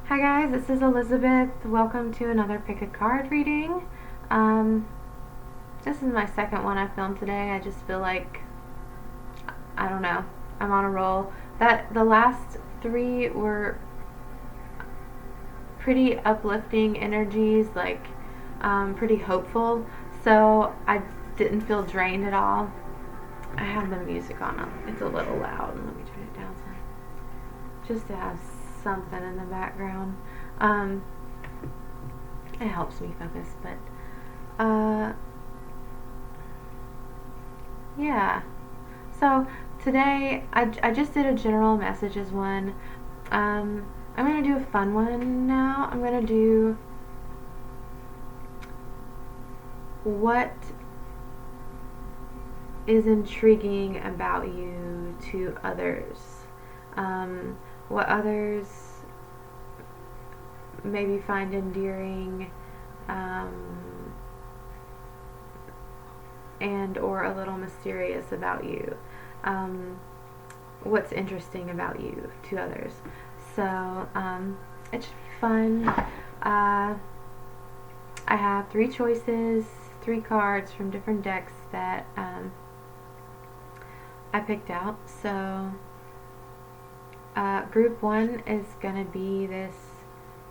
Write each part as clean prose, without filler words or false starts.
Hi guys, this is Elizabeth. Welcome to another pick a card reading. This is my second one I filmed today. I just feel like, I don't know, I'm on a roll. The last three were pretty uplifting energies, like pretty hopeful. So I didn't feel drained at all. I have the music on. It's a little loud. Let me turn it down some, just to have something in the background. It helps me focus, but yeah. So today I just did a general messages one. I'm gonna do a fun one now. I'm gonna do what is intriguing about you to others. What others maybe find endearing, and or a little mysterious about you. What's interesting about you to others. So it's fun. I have three choices, three cards from different decks that I picked out. So group one is going to be this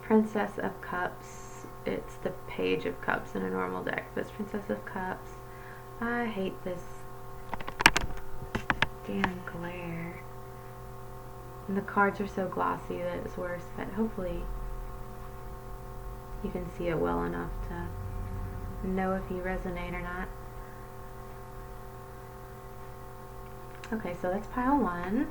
Princess of Cups. It's the Page of Cups in a normal deck, but it's Princess of Cups. I hate this damn glare. And the cards are so glossy that it's worse, but hopefully you can see it well enough to know if you resonate or not. Okay, so that's pile one.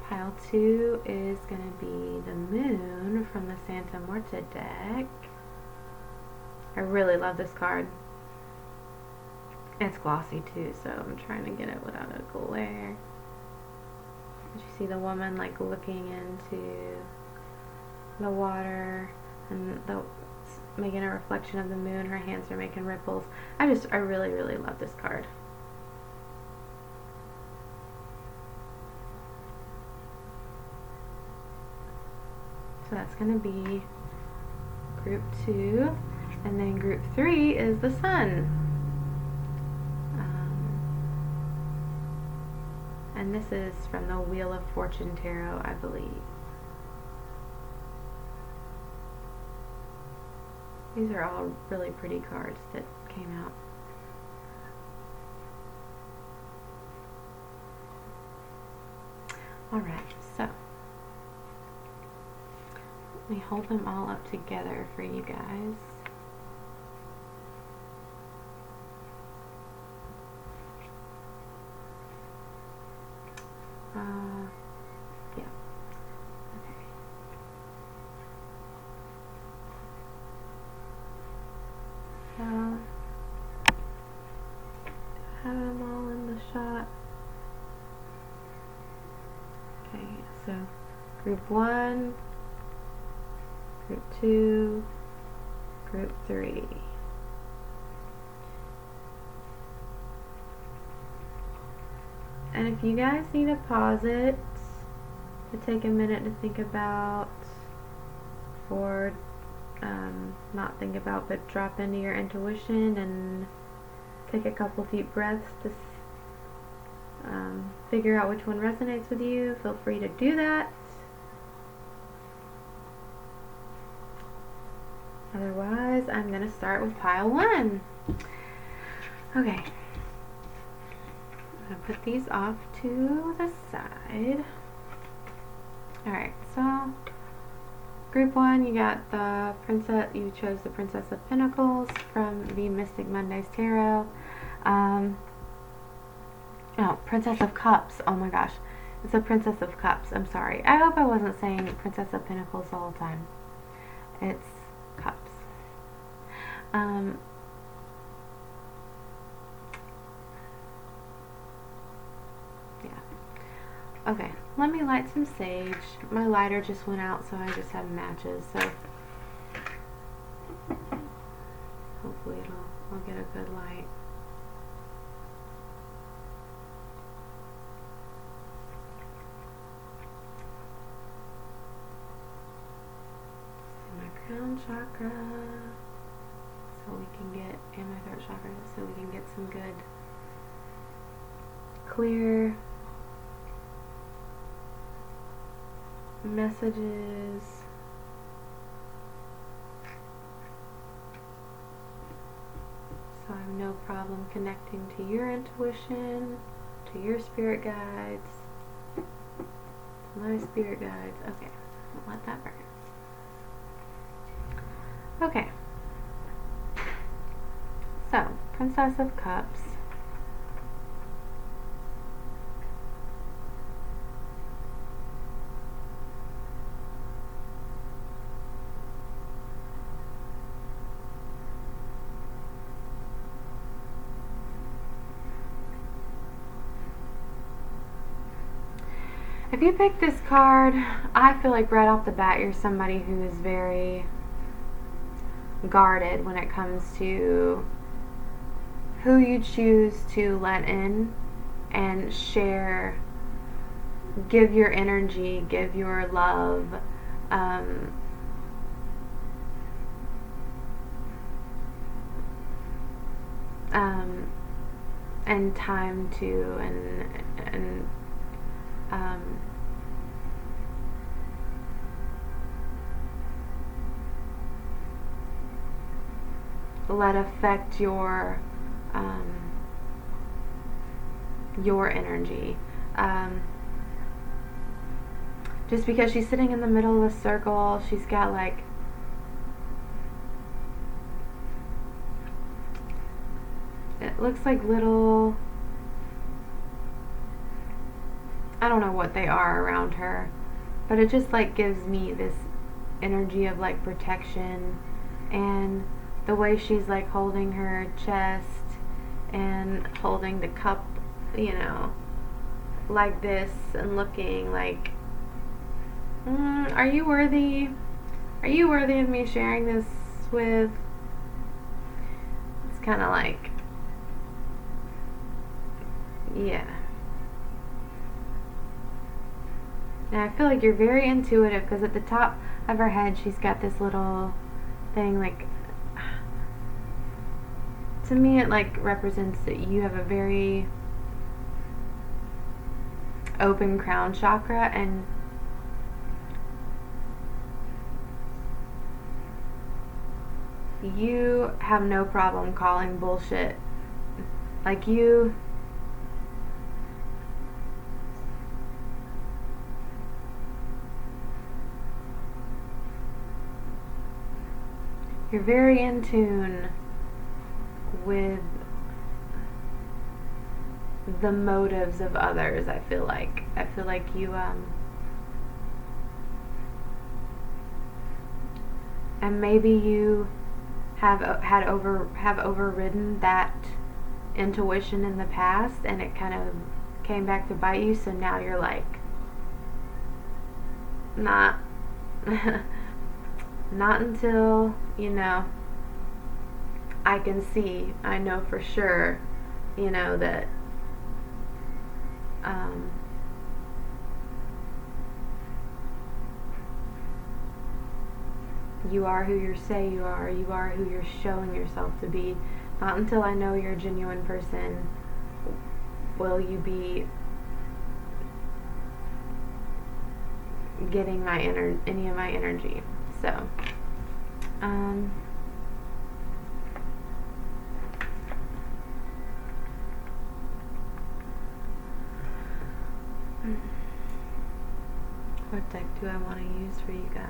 Pile two is going to be the Moon from the Santa Muerte deck. I really love this card. It's glossy too, so I'm trying to get it without a glare. You see the woman like looking into the water and making a reflection of the moon. Her hands are making ripples. I really, really love this card. So that's going to be group two. And then group three is the Sun. And this is from the Wheel of Fortune Tarot, I believe. These are all really pretty cards that came out. Alright, so let me hold them all up together for you guys. Yeah. Okay. So, have them all in the shot. Okay, so group one, group two, group three. And if you guys need to pause it to take a minute to think about, or not think about, but drop into your intuition and take a couple deep breaths to figure out which one resonates with you, feel free to do that. Otherwise, I'm going to start with pile one. Okay. I'm going to put these off to the side. Alright, so group one, you got the Princess, you chose the Princess of Pentacles from the Mystic Mondays Tarot. Oh, Princess of Cups. Oh my gosh. It's a Princess of Cups. I'm sorry. I hope I wasn't saying Princess of Pentacles all the time. It's Cups. Yeah. Okay. Let me light some sage. My lighter just went out, so I just have matches. So hopefully I'll get a good light. crown chakra, so we can get, and my throat chakra, so we can get some good, clear messages. So I have no problem connecting to your intuition, to your spirit guides, to my spirit guides. Okay, I'll let that burn. Okay, so Princess of Cups. If you pick this card, I feel like right off the bat you're somebody who is very guarded when it comes to who you choose to let in and share, give your energy, give your love, and time to, and let affect your energy. Just because she's sitting in the middle of a circle, she's got like it looks like little, I don't know what they are around her, but it just like gives me this energy of like protection, and the way she's like holding her chest and holding the cup, you know, like this, and looking like, are you worthy of me sharing this with? It's kind of like, yeah. And I feel like you're very intuitive, because at the top of her head she's got this little thing, like, to me it like represents that you have a very open crown chakra, and you have no problem calling bullshit. Like you're very in tune with the motives of others. I feel like you and maybe you have overridden that intuition in the past, and it kind of came back to bite you, so now you're like not not until, you know, I can see, I know for sure, you know, that you are who you say you are who you're showing yourself to be. Not until I know you're a genuine person will you be getting any of my energy. So what deck do I want to use for you guys?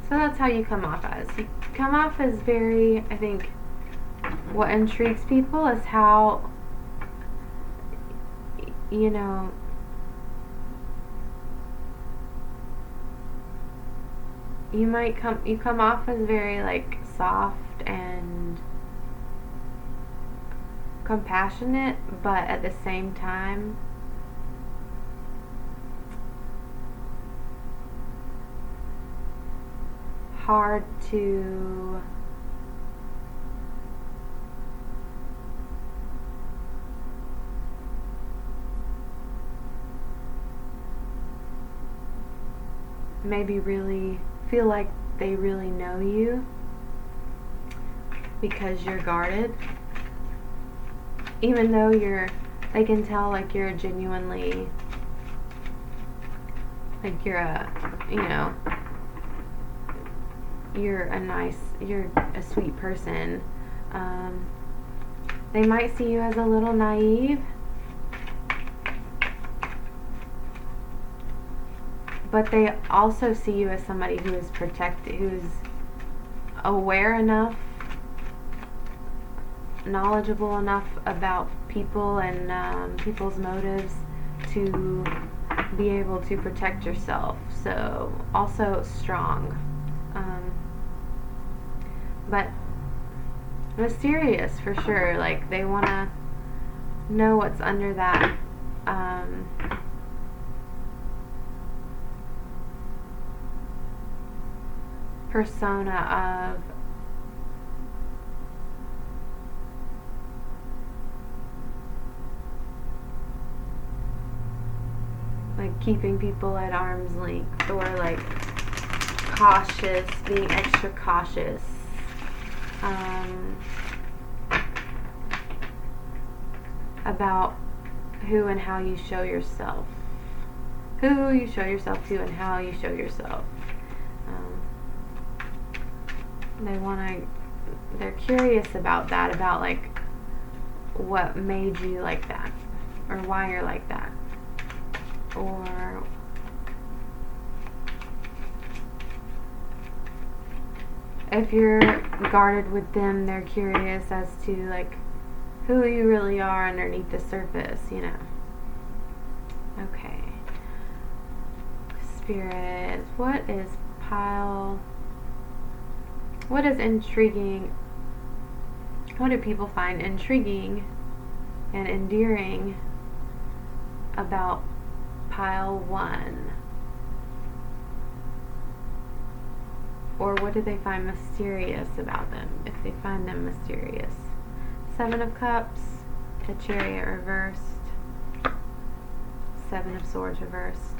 So that's how you come off as. You come off as very, I think, what intrigues people is how, you know, you come off as very like soft and compassionate, but at the same time hard to maybe really feel like they really know you because you're guarded, even though they can tell like you're genuinely, like you're a sweet person. They might see you as a little naive, but they also see you as somebody who is protected, who's aware enough, knowledgeable enough about people and people's motives to be able to protect yourself. So also strong, but mysterious for sure. Like they want to know what's under that persona of like keeping people at arm's length, or like cautious, being extra cautious. About who and how you show yourself. Who you show yourself to and how you show yourself. They're curious about that, about like what made you like that, or why you're like that, or if you're guarded with them, they're curious as to like who you really are underneath the surface, Okay. Spirit, what is intriguing? What do people find intriguing and endearing about pile 1? Or what do they find mysterious about them, if they find them mysterious? 7 of Cups, the Chariot reversed, 7 of Swords reversed.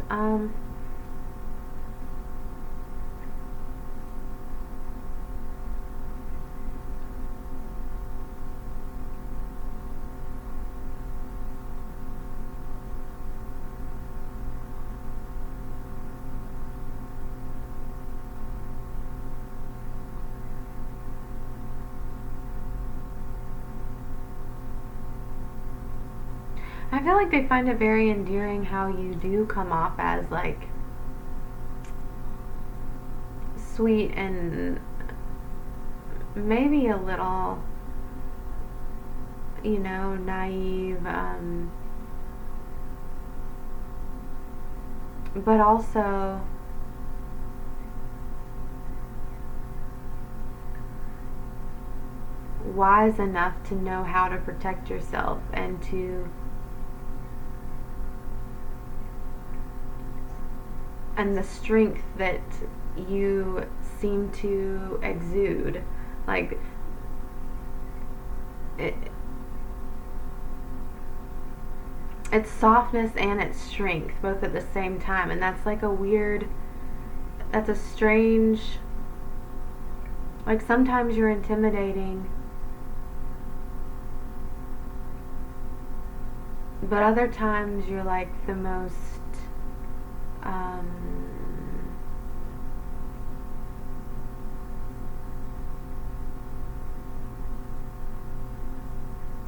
I feel like they find it very endearing how you do come off as like sweet and maybe a little, naive, but also wise enough to know how to protect yourself and the strength that you seem to exude, like it's softness and it's strength both at the same time, and that's like that's a strange, like sometimes you're intimidating, but other times you're like the most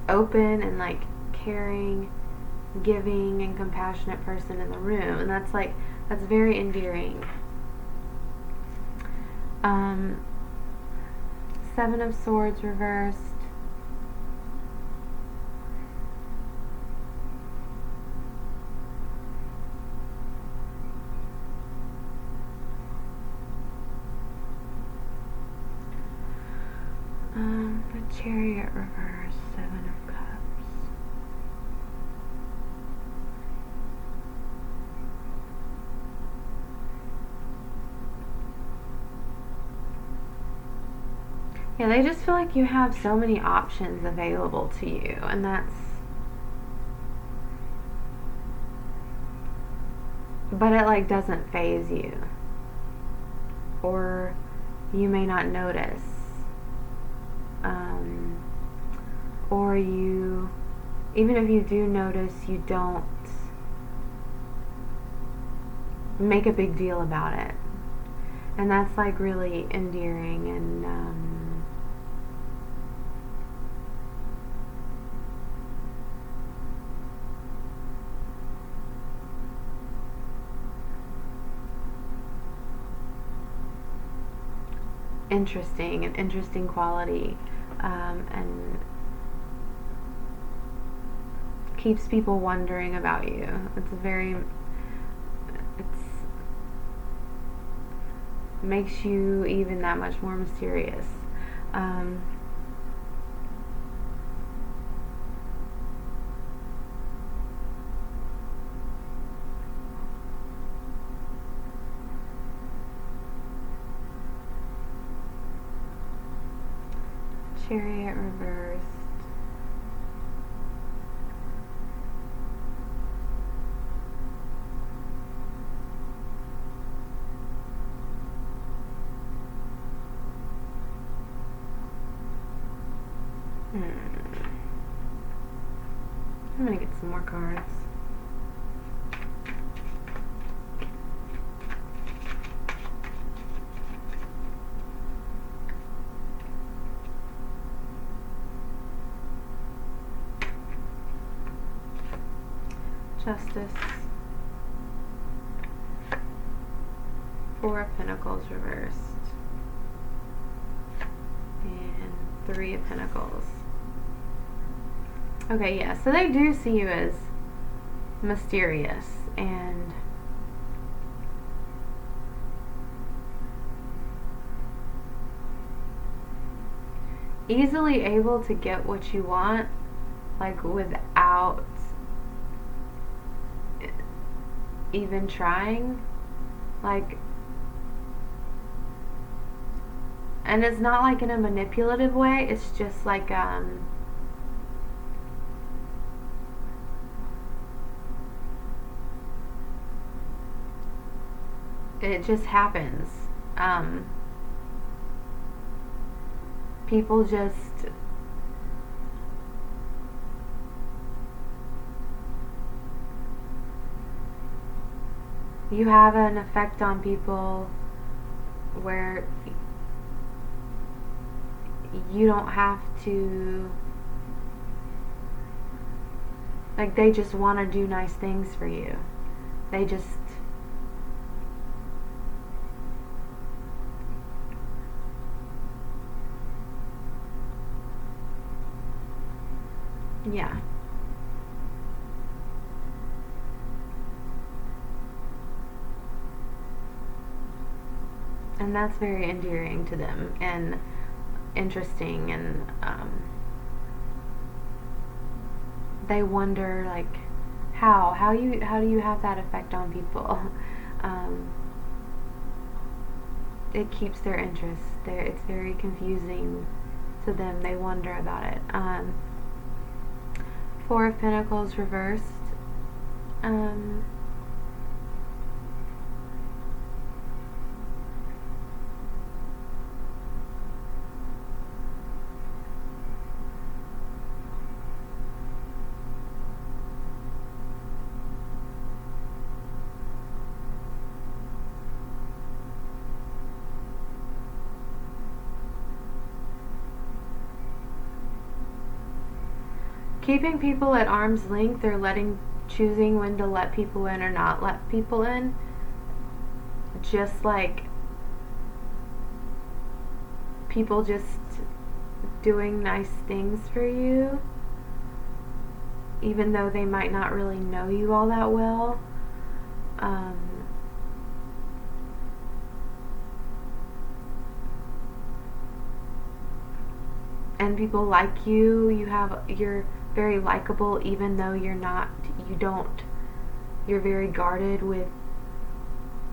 open and like caring, giving, and compassionate person in the room, and that's very endearing. 7 of Swords reversed, Chariot reverse, Seven of Cups. Yeah, they just feel like you have so many options available to you, and but it like doesn't faze you, or you may not notice, or even if you do notice, you don't make a big deal about it, and that's like really endearing and an interesting quality, and keeps people wondering about you. Makes you even that much more mysterious. Chariot reversed. I'm gonna get some more cards. Justice. Four of Pentacles reversed. And Three of Pentacles. Okay, yeah, so they do see you as mysterious and easily able to get what you want, like without even trying, like, and it's not like in a manipulative way, it's just like it just happens. People just you have an effect on people where you don't have to, like, they just want to do nice things for you. They just yeah. And that's very endearing to them and interesting, and they wonder, like, how do you have that effect on people? It keeps their interest there. It's very confusing to them. They wonder about it. Four of Pentacles reversed. Keeping people at arm's length, or choosing when to let people in or not let people in. Just like people just doing nice things for you, even though they might not really know you all that well. and people like you. You're very likable, even though you're very guarded with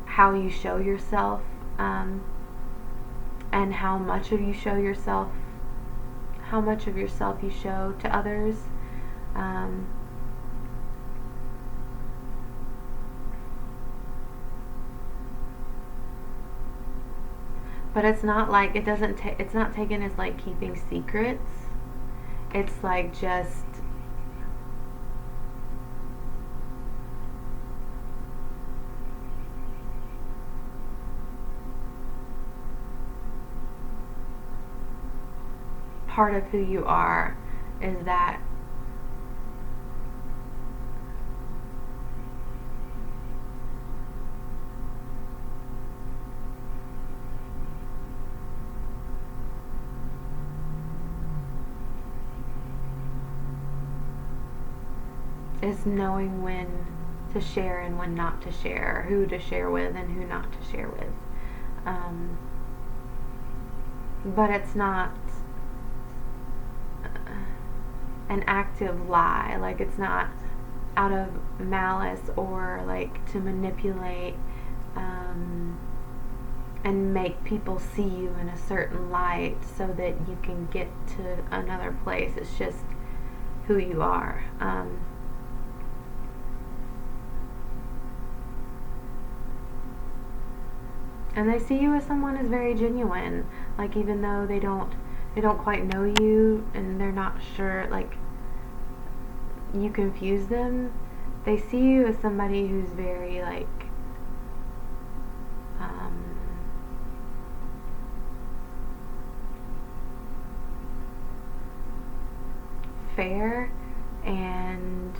how you show yourself, and how much of yourself you show to others. But it's not like it's not taken as like keeping secrets. It's like just part of who you are is that is knowing when to share and when not to share, who to share with and who not to share with. But it's not an active lie. Like, it's not out of malice or like to manipulate and make people see you in a certain light so that you can get to another place. It's just who you are. And they see you as someone who's very genuine. Like, even though they don't quite know you and they're not sure, like, you confuse them, they see you as somebody who's very, like, fair and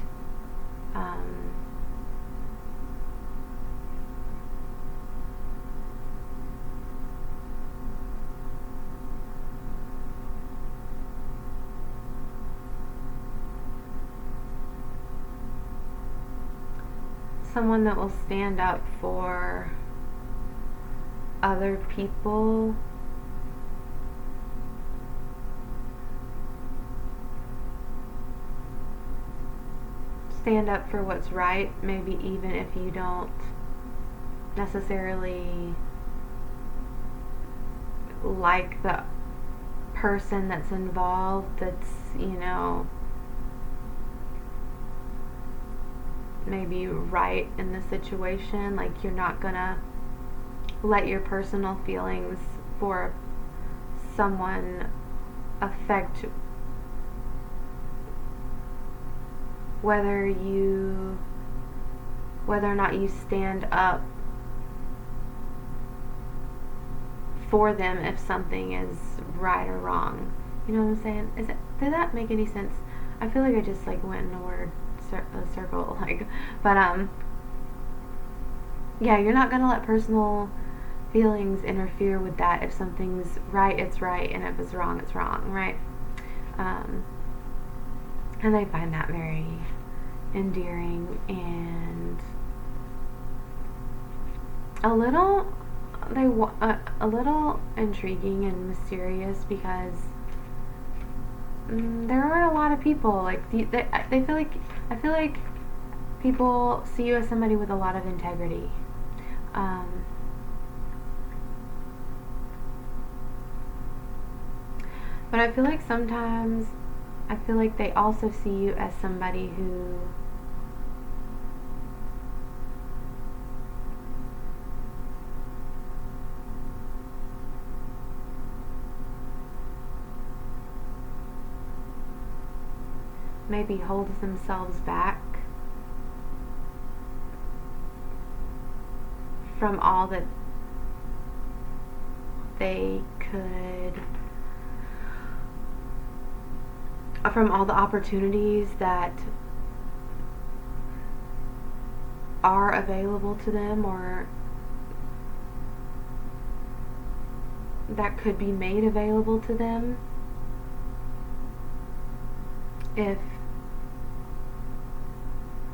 someone that will stand up for other people, stand up for what's right, maybe even if you don't necessarily like the person that's involved, that's, maybe right in the situation. Like, you're not gonna let your personal feelings for someone affect whether or not you stand up for them if something is right or wrong. You know what I'm saying? Did that make any sense? I feel like I just like went in a circle, like, but yeah, you're not gonna let personal feelings interfere with that. If something's right, it's right, and if it's wrong, it's wrong, right? And I find that very endearing and a little intriguing and mysterious, because there aren't a lot of people like I feel like people see you as somebody with a lot of integrity. But I feel like sometimes they also see you as somebody who maybe holds themselves back from all that they could, from all the opportunities that are available to them or that could be made available to them if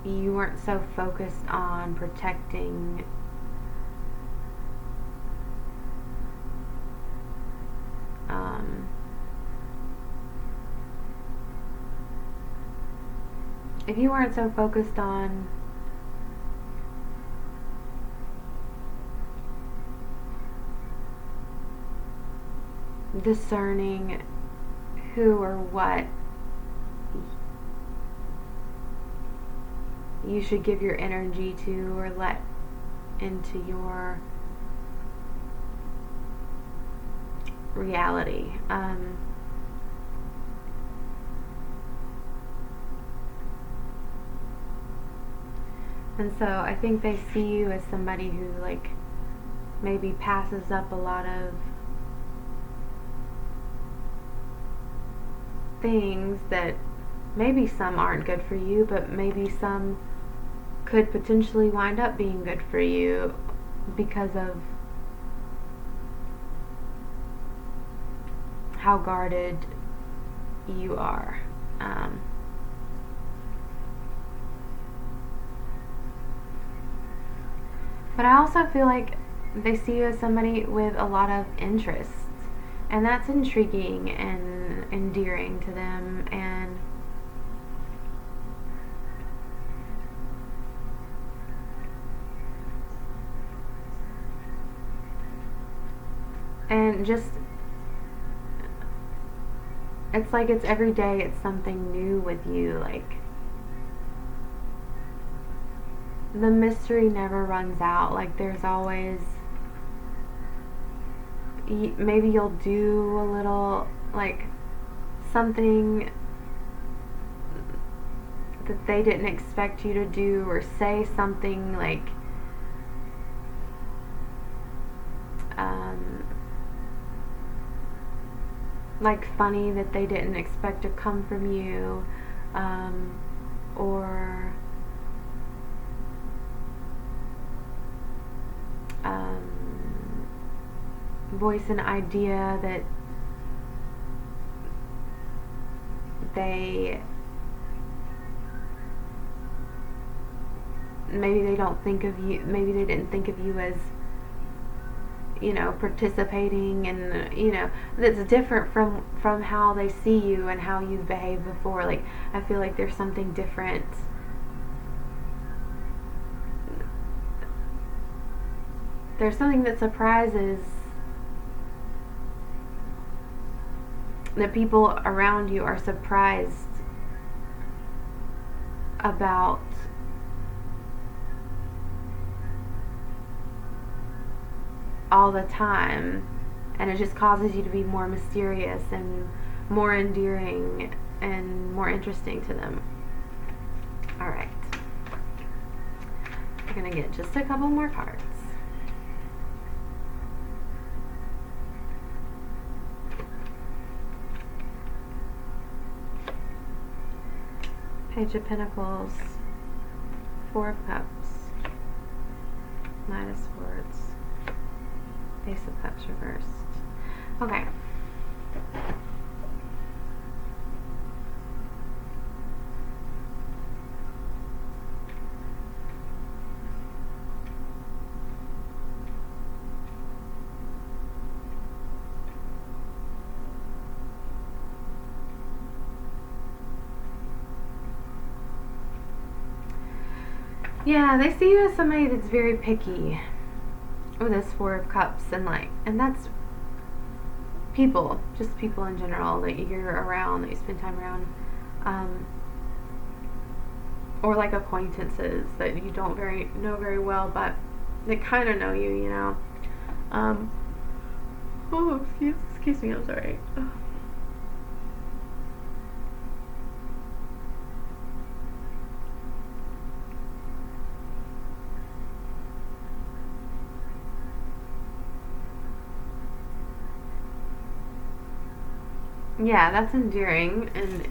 you weren't so focused on protecting if you weren't so focused on discerning who or what you should give your energy to or let into your reality. And so I think they see you as somebody who, like, maybe passes up a lot of things that maybe some aren't good for you, but maybe some could potentially wind up being good for you because of how guarded you are. But I also feel like they see you as somebody with a lot of interests, and that's intriguing and endearing to them, and just, it's like it's every day it's something new with you. Like, the mystery never runs out. Like, there's always, maybe you'll do a little, like, something that they didn't expect you to do, or say something like funny that they didn't expect to come from you, or voice an idea that maybe they don't think of you, maybe they didn't think of you as, participating, and that's different from how they see you and how you've behaved before. Like, I feel like there's something different. There's something that surprises, that people around you are surprised about all the time, and it just causes you to be more mysterious and more endearing and more interesting to them. Alright, we're gonna get just a couple more cards. Page of Pentacles, Four of Cups, Knight of Swords, Ace of Cups reversed. Okay. Yeah, they see you as somebody that's very picky with this Four of Cups, and that's people, just people in general that you're around, that you spend time around, or like acquaintances that you don't know very well, but they kind of know you, Oh, excuse me, I'm sorry. Oh. Yeah, that's endearing and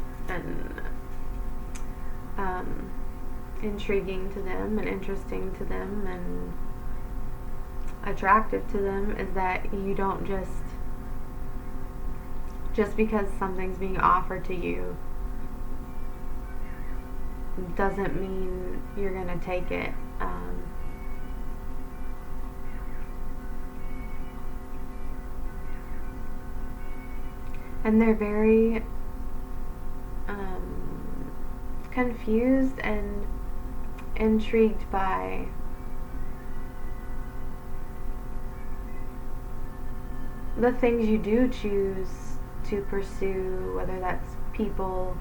intriguing to them and interesting to them and attractive to them, is that you don't just because something's being offered to you doesn't mean you're gonna take it. And they're very confused and intrigued by the things you do choose to pursue, whether that's people,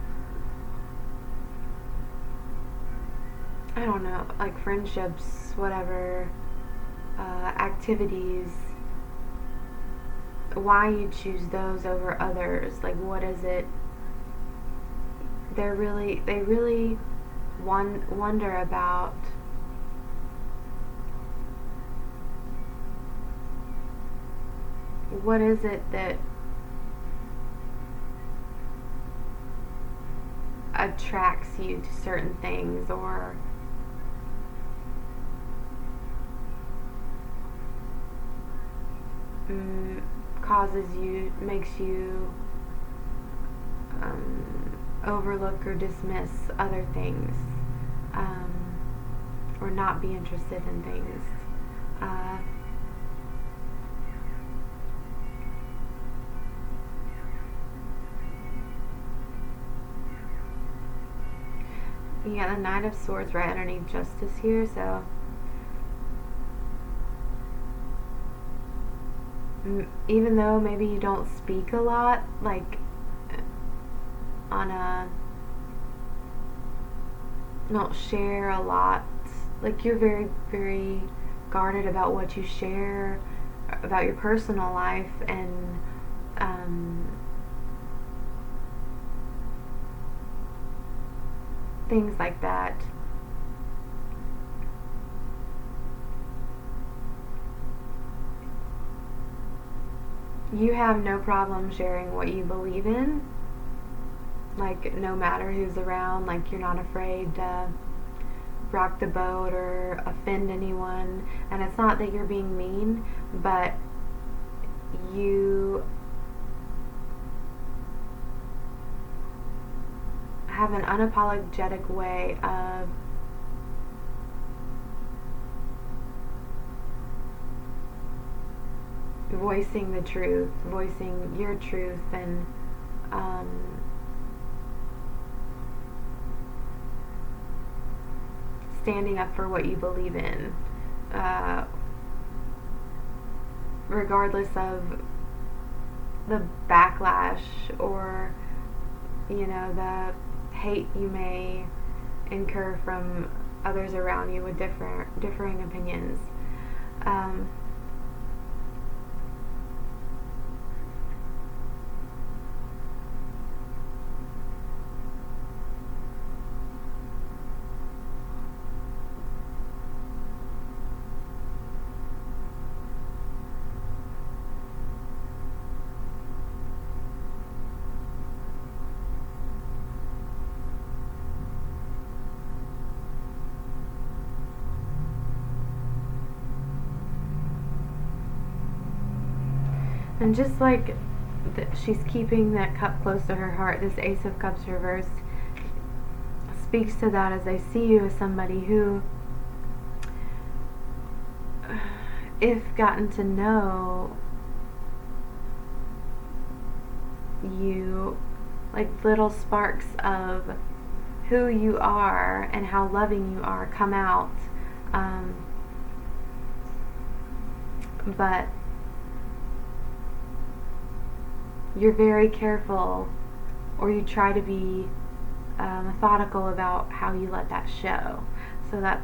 I don't know, like friendships, whatever, activities, why you choose those over others. Like, what is it? They really wonder about what is it that attracts you to certain things, or makes you overlook or dismiss other things, or not be interested in things. You got the Knight of Swords right underneath Justice here, so even though maybe you don't speak a lot, like don't share a lot, like you're very, very guarded about what you share about your personal life, and things like that. You have no problem sharing what you believe in, like no matter who's around. Like, you're not afraid to rock the boat or offend anyone. And it's not that you're being mean, but you have an unapologetic way of voicing the truth, voicing your truth, and standing up for what you believe in, regardless of the backlash or, the hate you may incur from others around you with differing opinions. And just like she's keeping that cup close to her heart, this Ace of Cups reversed speaks to that, as I see you as somebody who, if gotten to know you, like little sparks of who you are and how loving you are come out. But you're very careful, or you try to be methodical about how you let that show. So that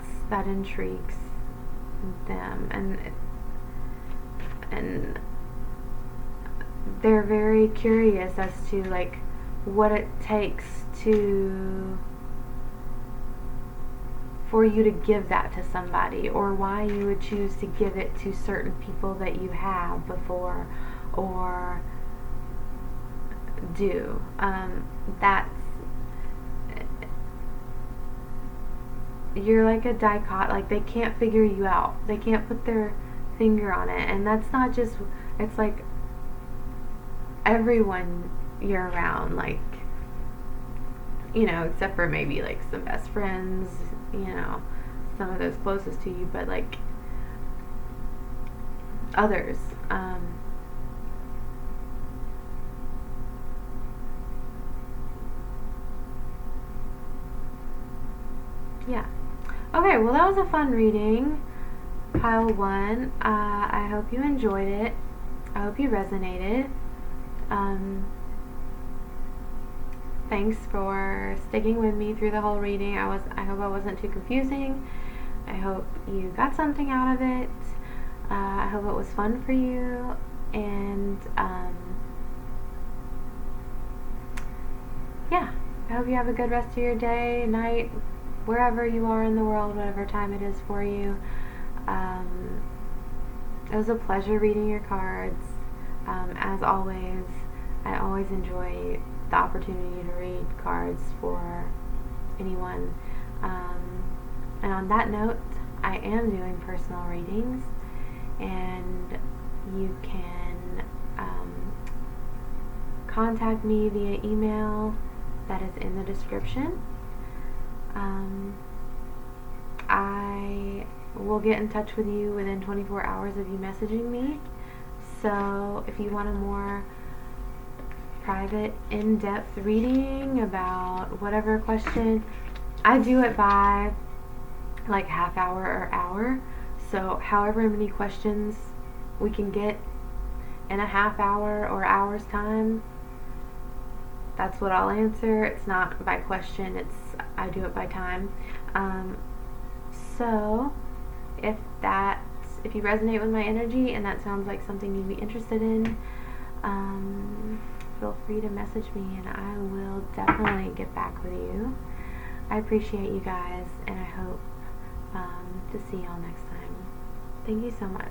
intrigues them, and they're very curious as to like what it takes for you to give that to somebody, or why you would choose to give it to certain people that you have before, or do. You're like a dicot, like they can't figure you out. They can't put their finger on it. And that's not just, it's like everyone you're around, like, except for maybe like some best friends, some of those closest to you, but like others, yeah. Okay, well that was a fun reading. Pile 1. I hope you enjoyed it. I hope you resonated. Thanks for sticking with me through the whole reading. I hope I wasn't too confusing. I hope you got something out of it. I hope it was fun for you. And yeah, I hope you have a good rest of your day, night, wherever you are in the world, whatever time it is for you. It was a pleasure reading your cards. As always, I always enjoy the opportunity to read cards for anyone. And on that note, I am doing personal readings, and you can contact me via email that is in the description. I will get in touch with you within 24 hours of you messaging me. So if you want a more private, in-depth reading about whatever question, I do it by like half hour or hour. So however many questions we can get in a half hour or hour's time, that's what I'll answer. It's not by question, I do it by time. So if you resonate with my energy and that sounds like something you'd be interested in, feel free to message me and I will definitely get back with you. I appreciate you guys, and I hope to see y'all next time. Thank you so much.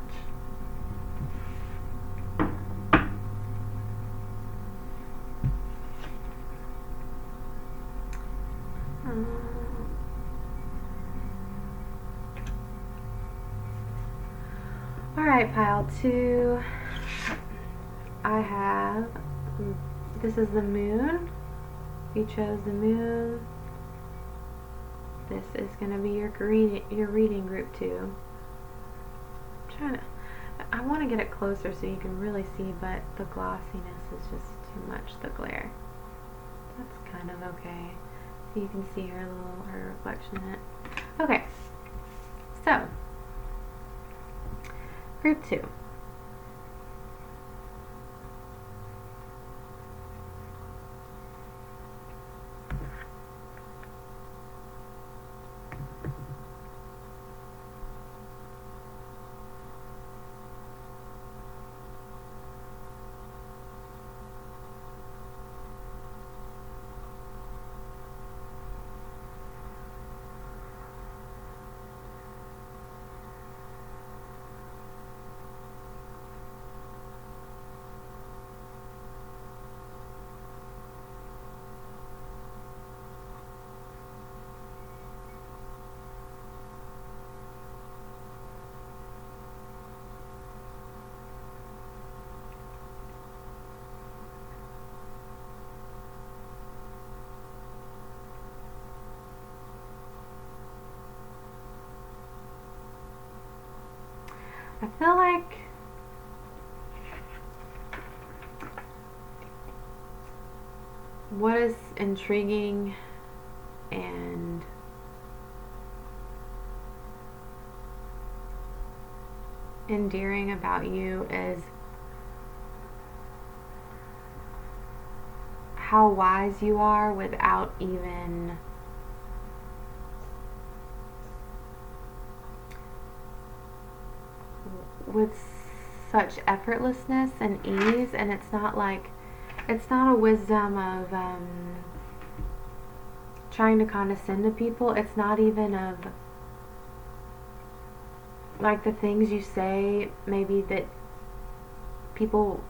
Alright, pile 2. This is the moon. You chose the moon. This is going to be your reading group 2. I want to get it closer so you can really see, but the glossiness is just too much, the glare. That's kind of okay. So you can see her reflection in it. Okay, so group 2. I feel like what is intriguing and endearing about you is how wise you are without even with such effortlessness and ease. And it's not a wisdom of trying to condescend to people. It's not even of like the things you say maybe that people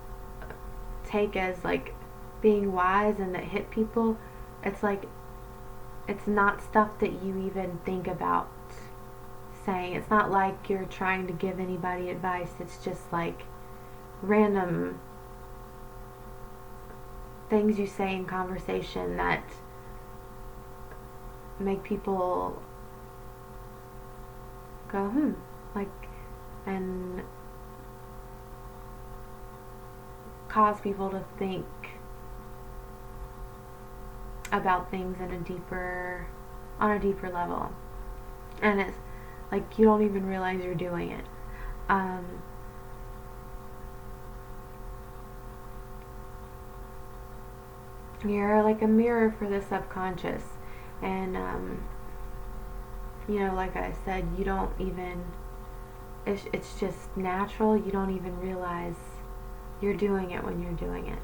take as like being wise and that hit people. It's like it's not stuff that you even think about saying. It's not like you're trying to give anybody advice. It's just like random things you say in conversation that make people go like, and cause people to think about things on a deeper level. And it's like you don't even realize you're doing it. You're like a mirror for the subconscious. And, like I said, you don't even, it's just natural. You don't even realize you're doing it when you're doing it.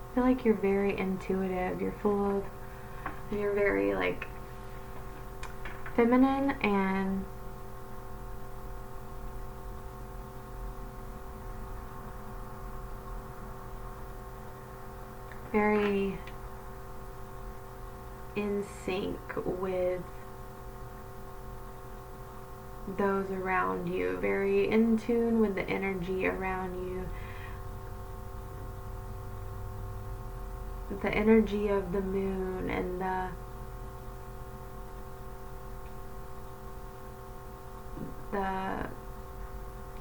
I feel like you're very intuitive. You're very like feminine and very in sync with those around you, very in tune with the energy around you, the energy of the moon and the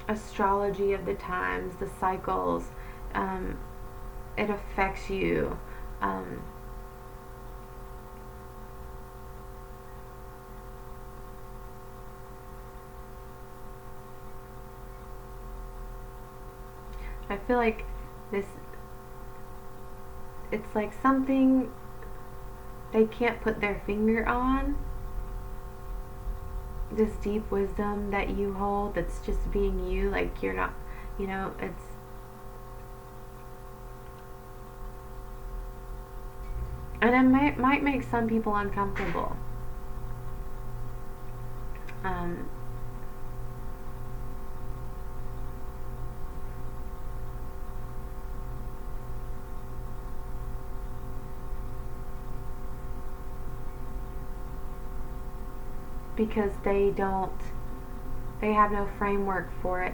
astrology of the times, the cycles. It affects you. I feel like it's like something they can't put their finger on. This deep wisdom that you hold, that's just being you, like you're not, it's, and it might make some people uncomfortable. Because they have no framework for it.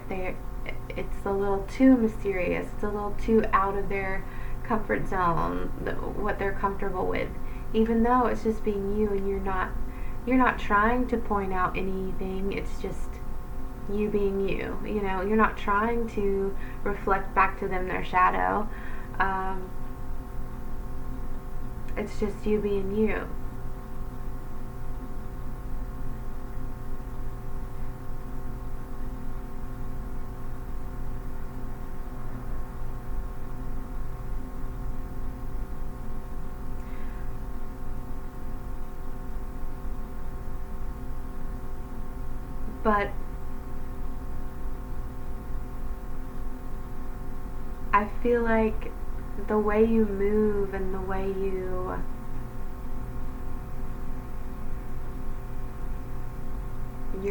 It's a little too mysterious. It's a little too out of their comfort zone, what they're comfortable with. Even though it's just being you, and you're not trying to point out anything. It's just you being you. You're not trying to reflect back to them their shadow. It's just you being you. But I feel like the way you move and the way your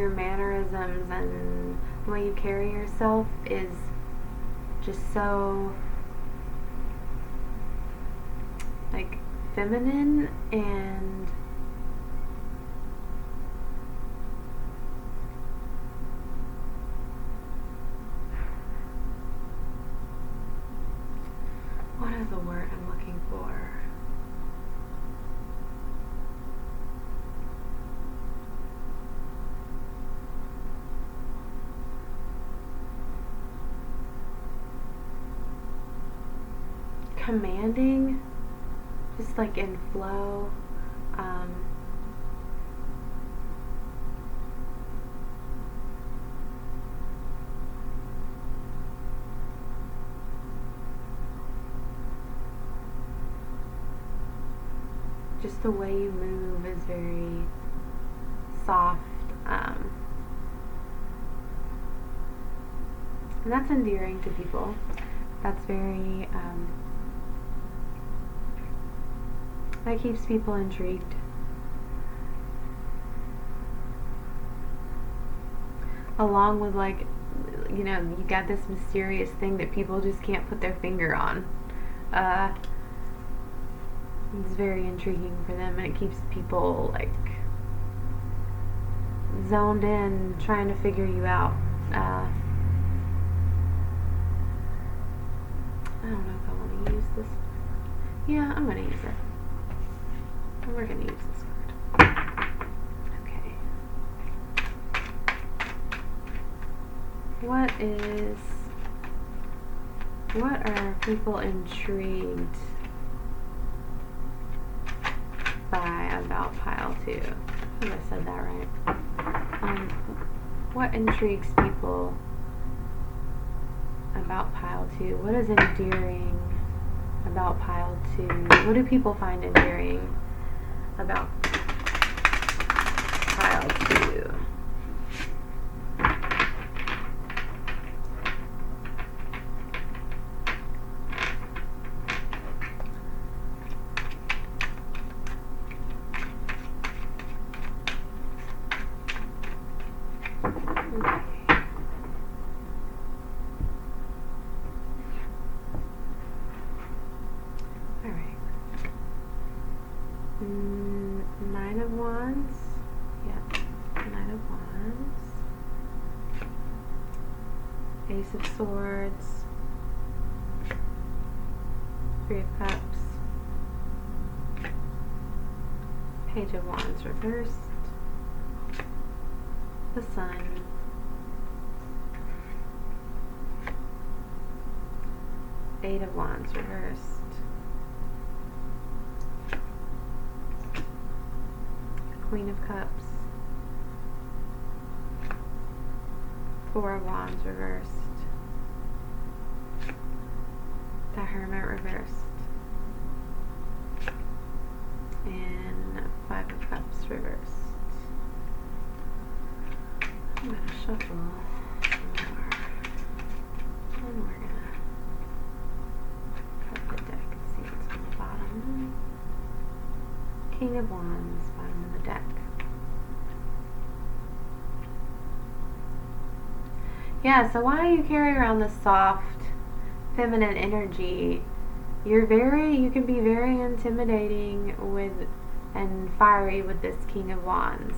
mannerisms and the way you carry yourself is just so like feminine and what is the word I'm looking for? Commanding, just like in flow. Just the way you move is very soft, and that's endearing to people. That's very that keeps people intrigued. Along with like, you got this mysterious thing that people just can't put their finger on. It's very intriguing for them, and it keeps people like zoned in, trying to figure you out. I don't know if I want to use this. Yeah, I'm going to use it. We're going to use this card. Okay. What are people intrigued by about pile 2? I think I said that right. What intrigues people about pile 2? What is endearing about pile 2? What do people find endearing about pile 2? Nine of Wands. Yeah, Nine of Wands. Ace of Swords. Three of Cups. Page of Wands reversed. The Sun. Eight of Wands reversed. Queen of Cups. Four of Wands reversed. The Hermit reversed. And Five of Cups reversed. I'm going to shuffle more. And we're going to cut the deck and see what's on the bottom. King of Wands, bottom of the deck. Yeah, so why you carry around this soft, feminine energy? You can be very intimidating and fiery with this King of Wands.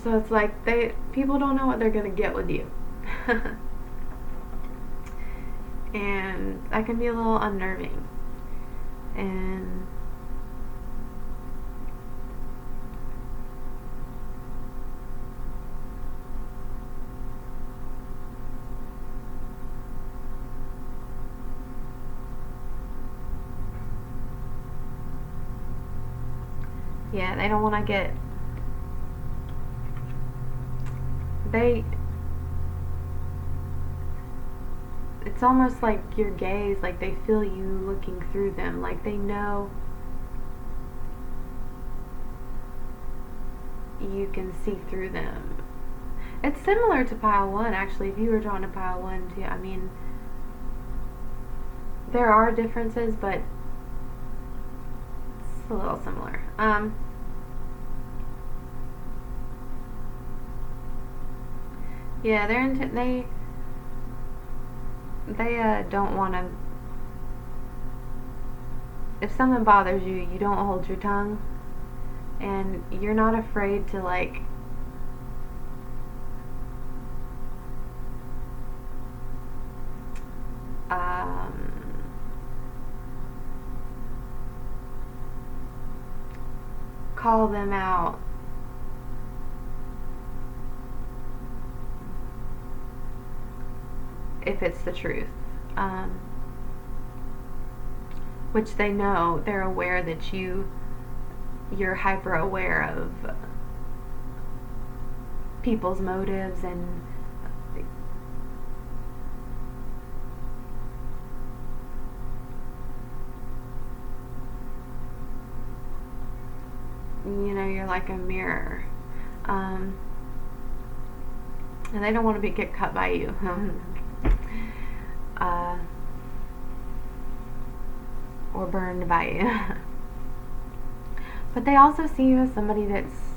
So it's like people don't know what they're gonna get with you. And that can be a little unnerving. And yeah, they don't want to get it's almost like your gaze, like they feel you looking through them, like they know you can see through them. It's similar to pile 1, actually. If you were drawn to pile 1 too, I mean, there are differences, but it's a little similar. Yeah, they don't want to. If something bothers you, you don't hold your tongue, and you're not afraid to like call them out. If it's the truth, which they know, they're aware that you're hyper aware of people's motives, and you're like a mirror, and they don't want to get cut by you. Or burned by you. But they also see you as somebody that's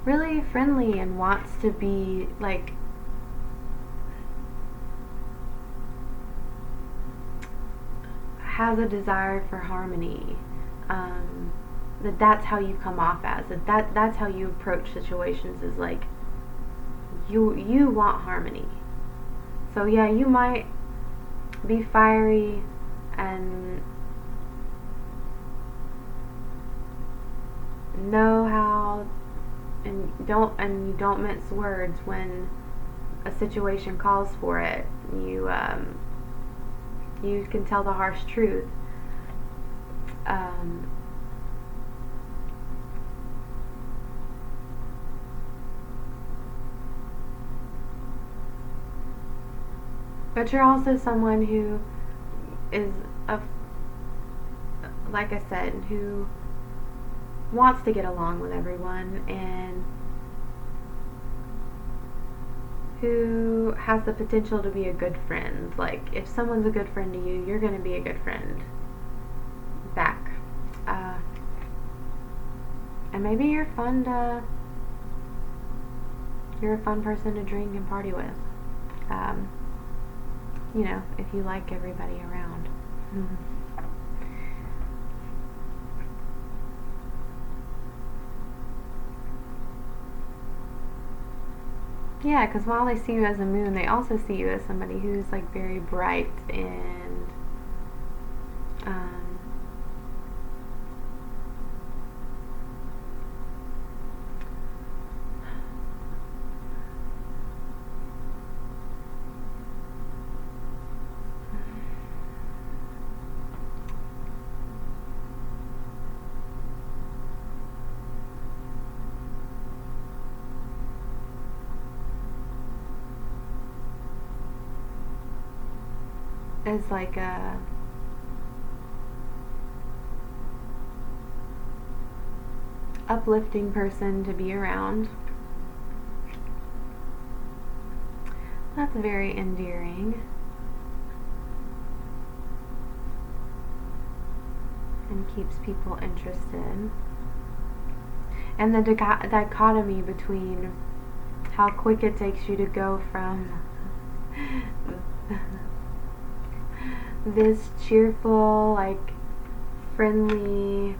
really friendly and wants to be like has a desire for harmony. That's how you come off as. That's how you approach situations, is like you want harmony. So yeah, you might be fiery and know how, and you don't mince words when a situation calls for it. You can tell the harsh truth. But you're also someone who is, like I said, who wants to get along with everyone and who has the potential to be a good friend. Like, if someone's a good friend to you, you're going to be a good friend back. And maybe you're a fun person to drink and party with. If you like everybody around. Yeah, because while they see you as a moon, they also see you as somebody who's like very bright and is like a uplifting person to be around. That's very endearing. And keeps people interested. And the dichotomy between how quick it takes you to go from this cheerful, like, friendly,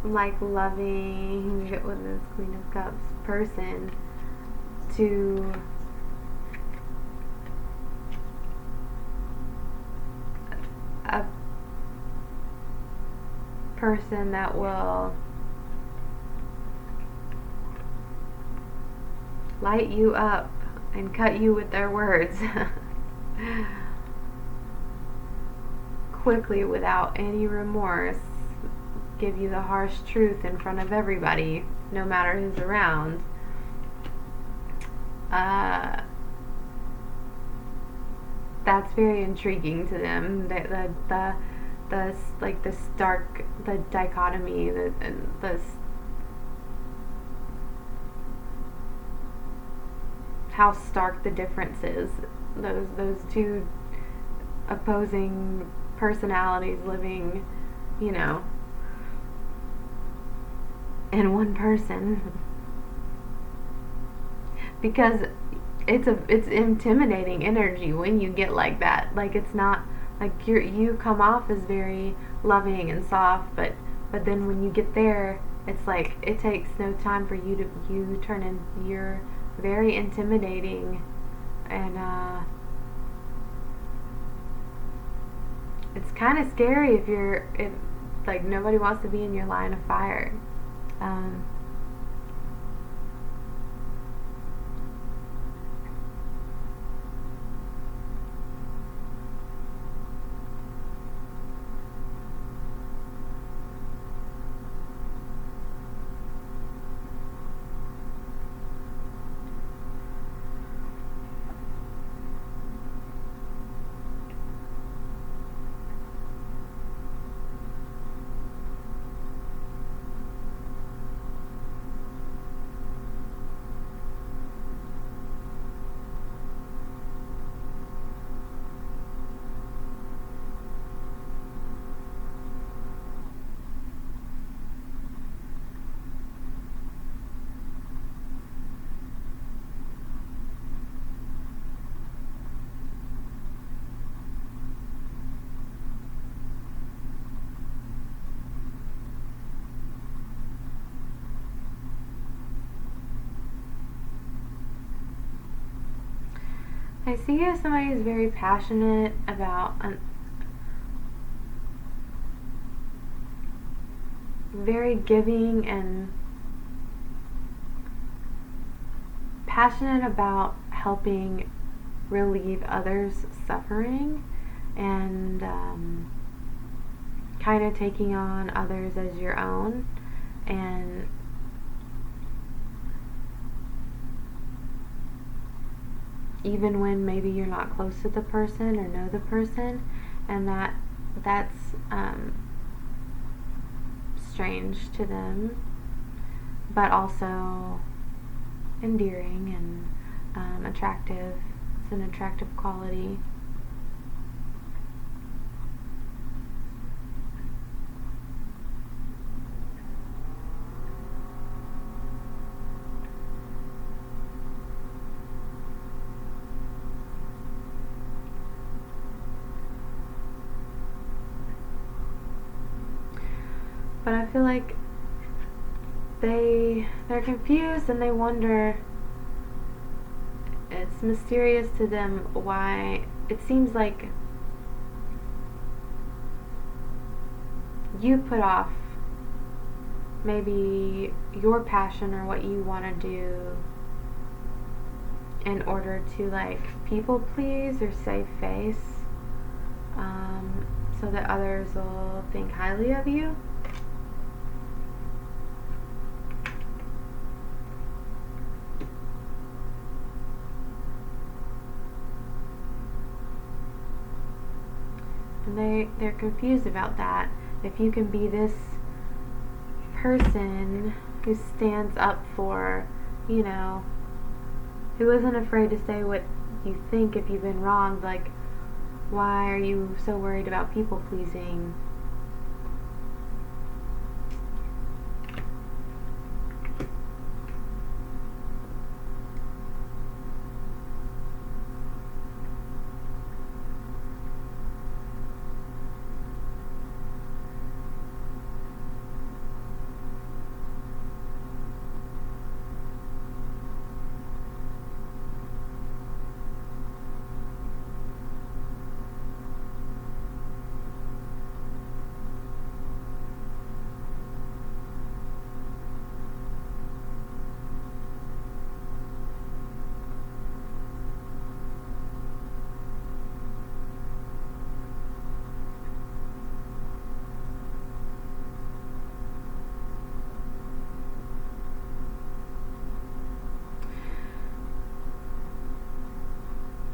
like, loving, with this Queen of Cups person, to a person that will light you up and cut you with their words quickly without any remorse, give you the harsh truth in front of everybody, no matter who's around. That's very intriguing to them. The stark, the dichotomy, the how stark the difference is. Those two opposing personalities living, in one person. Because it's intimidating energy when you get like that. Like, it's not like you come off as very loving and soft, but then when you get there, it's like it takes no time for you turn in. You're very intimidating, and it's kind of scary if like nobody wants to be in your line of fire. I see as somebody who's very passionate about very giving and passionate about helping relieve others' suffering, and kind of taking on others as your own, and even when maybe you're not close to the person or know the person, and that's strange to them, but also endearing and attractive. It's an attractive quality. But I feel like they're confused and they wonder, it's mysterious to them why it seems like you put off maybe your passion or what you want to do in order to like people please or save face, so that others will think highly of you. And they're confused about that. If you can be this person who stands up for, you know, who isn't afraid to say what you think if you've been wronged, like, why are you so worried about people pleasing?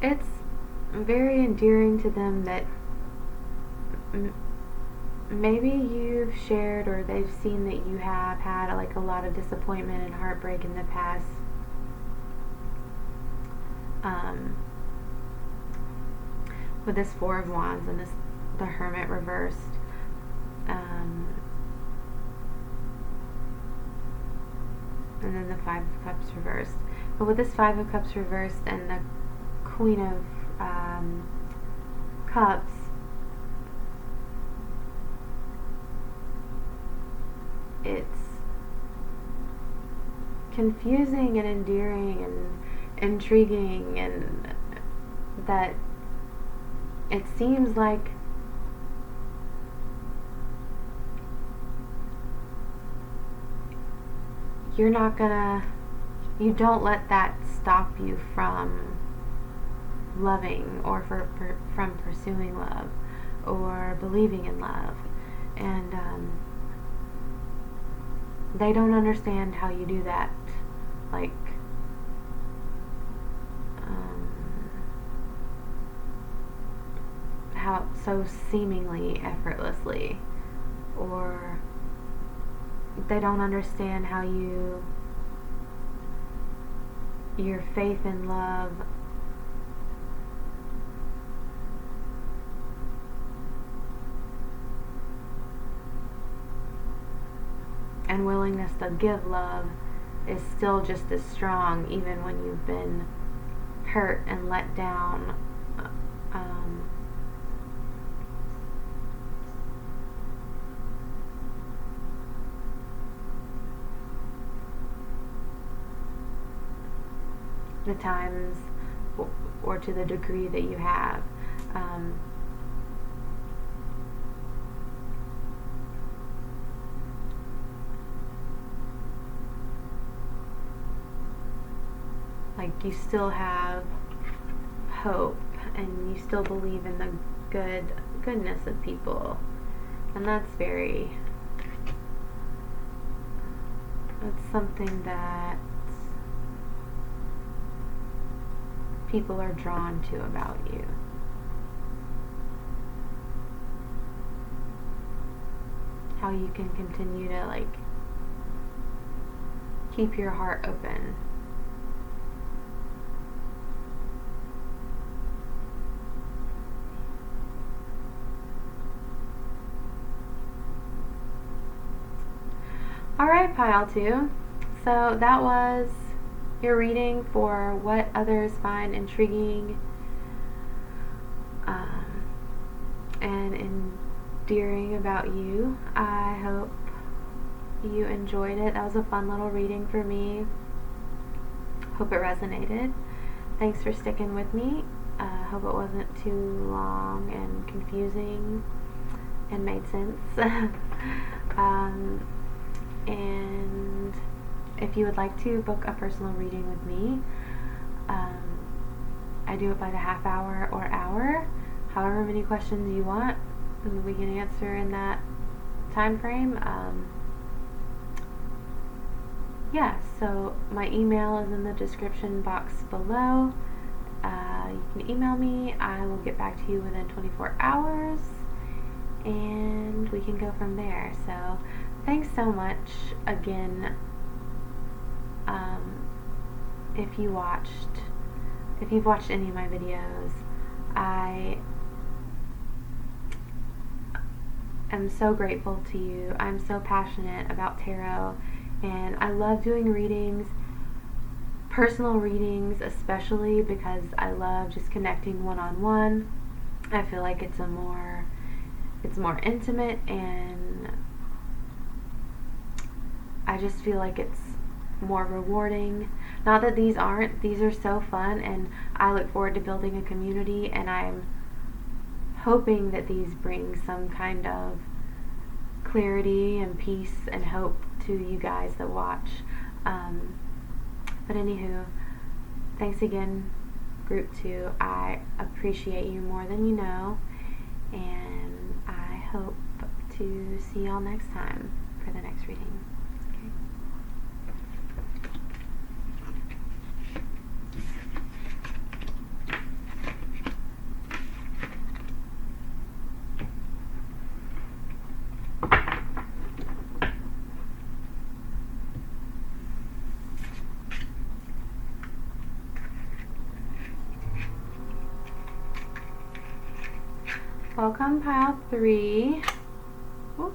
It's very endearing to them that maybe you've shared or they've seen that you have had like a lot of disappointment and heartbreak in the past. With this Four of Wands and the Hermit reversed, and then the Five of Cups reversed. But with this Five of Cups reversed and the Queen of Cups, it's confusing and endearing and intriguing, and that it seems like you don't let that stop you from loving or from pursuing love or believing in love, and they don't understand how you do that, like how so seemingly effortlessly, or they don't understand how your faith in love and willingness to give love is still just as strong even when you've been hurt and let down. The times or to the degree that you have. Like, you still have hope and you still believe in the goodness of people, and that's something that people are drawn to about you. How you can continue to, like, keep your heart open. Alright, Pile 2. So that was your reading for what others find intriguing and endearing about you. I hope you enjoyed it. That was a fun little reading for me. Hope it resonated. Thanks for sticking with me. Hope it wasn't too long and confusing and made sense. And if you would like to book a personal reading with me, I do it by the half hour or hour, however many questions you want, and we can answer in that time frame. Yeah, so my email is in the description box below. You can email me. I will get back to you within 24 hours, and we can go from there. So thanks so much again. If you've watched any of my videos, I am so grateful to you. I'm so passionate about tarot, and I love doing readings, personal readings especially, because I love just connecting one-on-one. I feel like it's more intimate, and I just feel like it's more rewarding. Not that these aren't. These are so fun, and I look forward to building a community, and I'm hoping that these bring some kind of clarity and peace and hope to you guys that watch. But anywho, thanks again, Group 2. I appreciate you more than you know, and I hope to see y'all next time for the next reading. Welcome, Pile 3. Ooh.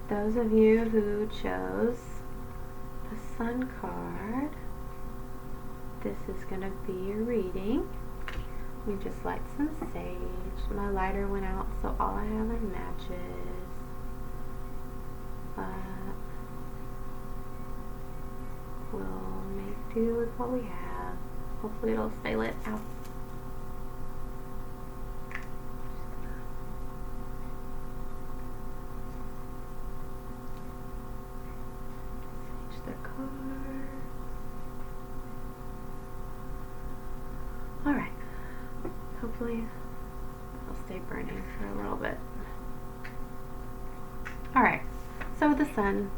Those of you who chose the Sun card, this is going to be your reading. We just light some sage. My lighter went out, so all I have are matches. But we'll make do with what we have. Hopefully it'll stay lit out. Alright, hopefully it'll stay burning for a little bit. Alright, so with the Sun,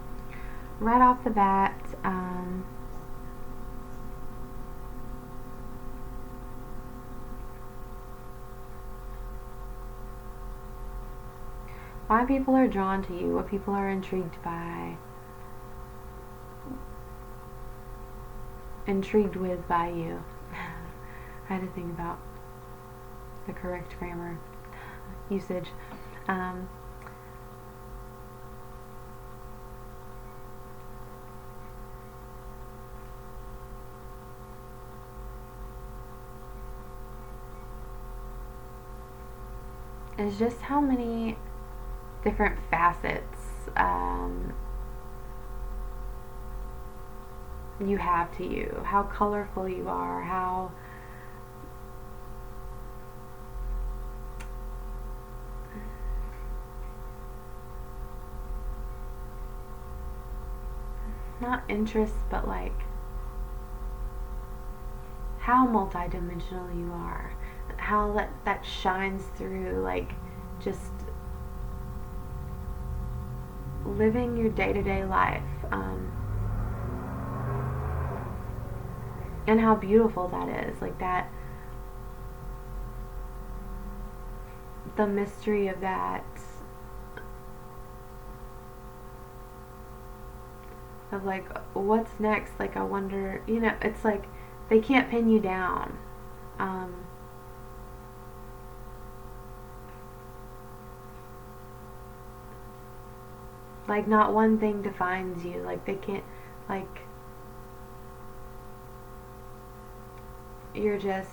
right off the bat, why people are drawn to you, what people are intrigued with by you. I had to think about the correct grammar usage. It's just how many different facets you have to you, how colorful you are, how not interests, but like how multidimensional you are, how that shines through, like just living your day-to-day life, and how beautiful that is, like that, the mystery of that, of like what's next, like I wonder, you know, it's like they can't pin you down. Like not one thing defines you, like they can't, like you're just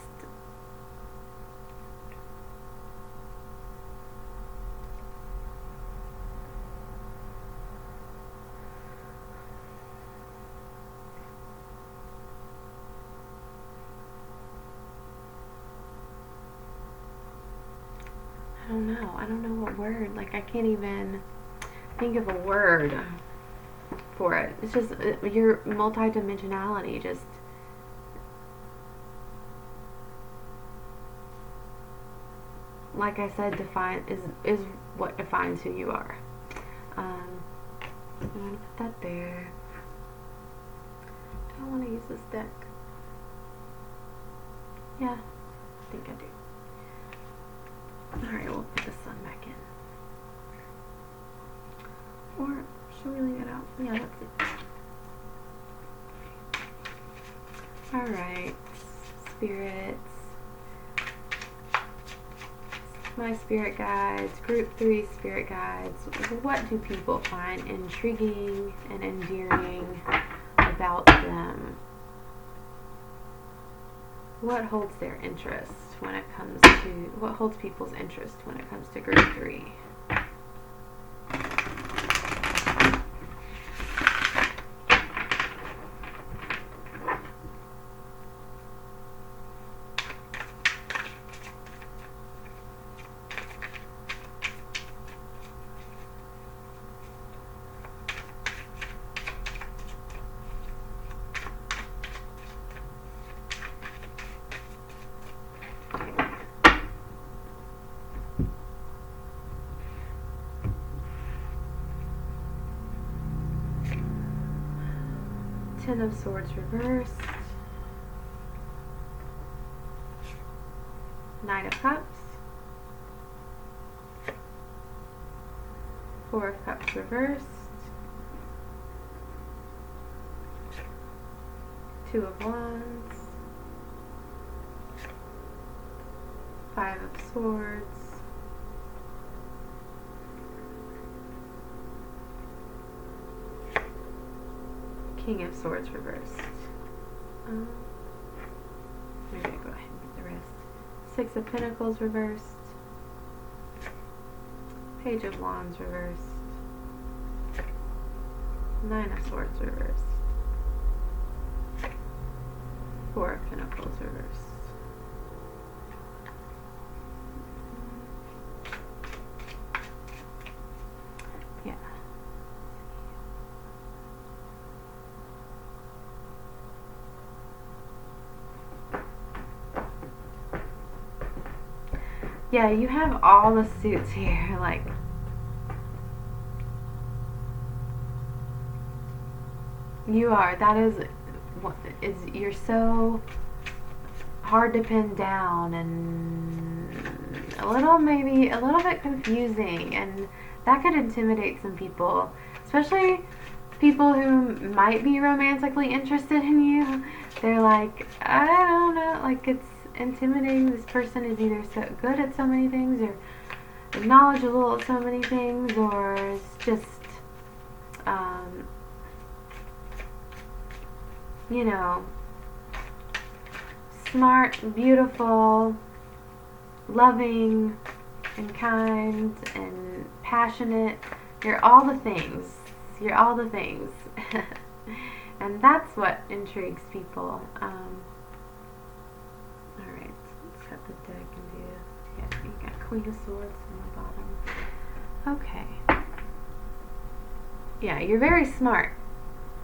I don't know what word, like I can't even think of a word for it. It's just your multidimensionality, just like I said, is what defines who you are. I'm gonna put that there. Do I want to use this deck? Yeah, I think I do. Alright, we'll put the sun back in. Or should we leave it out? Yeah, that's it. Alright, spirits. My spirit guides, group 3 spirit guides. What do people find intriguing and endearing about them? What holds their interest when it comes to, what holds people's interest when it comes to group 3? Ten of Swords reversed, Nine of Cups, Four of Cups reversed, Two of Wands, Five of Swords, King of Swords reversed. Maybe I go ahead and get the rest. Six of Pentacles reversed. Page of Wands reversed. Nine of Swords reversed. Four of Pentacles reversed. Yeah. Yeah, you have all the suits here, like you are. That is what is, you're so hard to pin down and maybe a little bit confusing, and that could intimidate some people, especially people who might be romantically interested in you. They're like, I don't know, like it's intimidating. This person is either so good at so many things, or knowledgeable at so many things, or it's just you know, smart, beautiful, loving, and kind, and passionate. You're all the things. You're all the things. And that's what intrigues people. Alright, let's set the deck and do, yeah, you got Queen of Swords on the bottom. Okay. Yeah, you're very smart.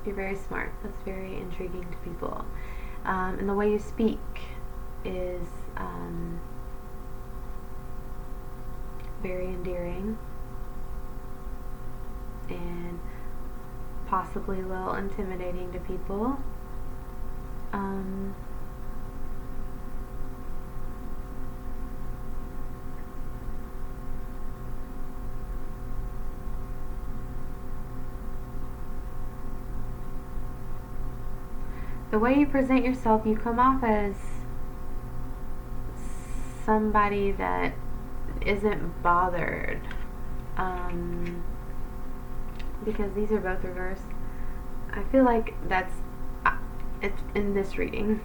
You're very smart. That's very intriguing to people. And the way you speak is very endearing and possibly a little intimidating to people. The way you present yourself, you come off as somebody that isn't bothered, because these are both reversed. I feel like that's it's in this reading.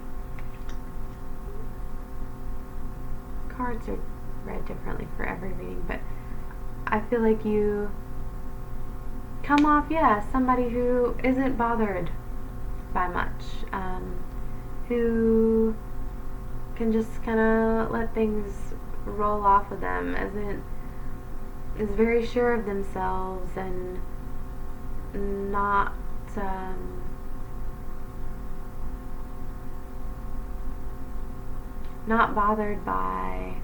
Cards are read differently for every reading, but I feel like you come off, yeah, somebody who isn't bothered by much, who can just kind of let things roll off of them, is very sure of themselves and not not bothered by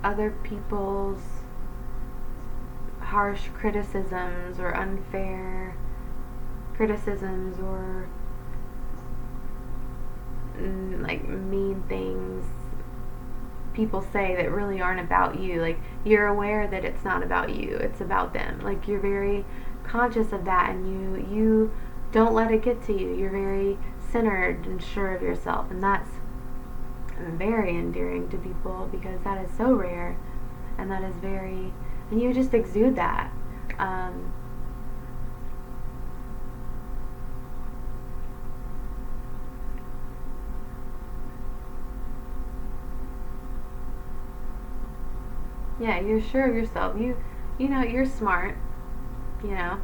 other people's harsh criticisms or unfair criticisms or like mean things people say that really aren't about you. Like, you're aware that it's not about you, it's about them. Like, you're very conscious of that, and you don't let it get to you. You're very centered and sure of yourself, and that's very endearing to people because that is so rare, and that is very, and you just exude that. Yeah, you're sure of yourself. You know, you're smart. You know.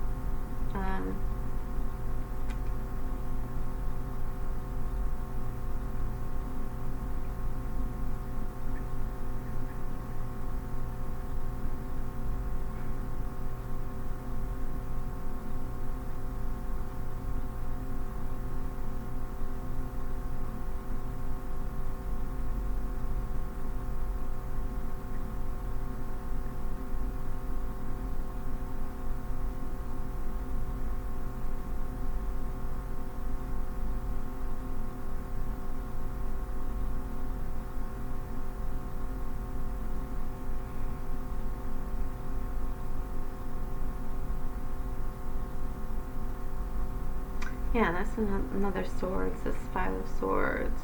Yeah, that's another swords. This 5 of Swords.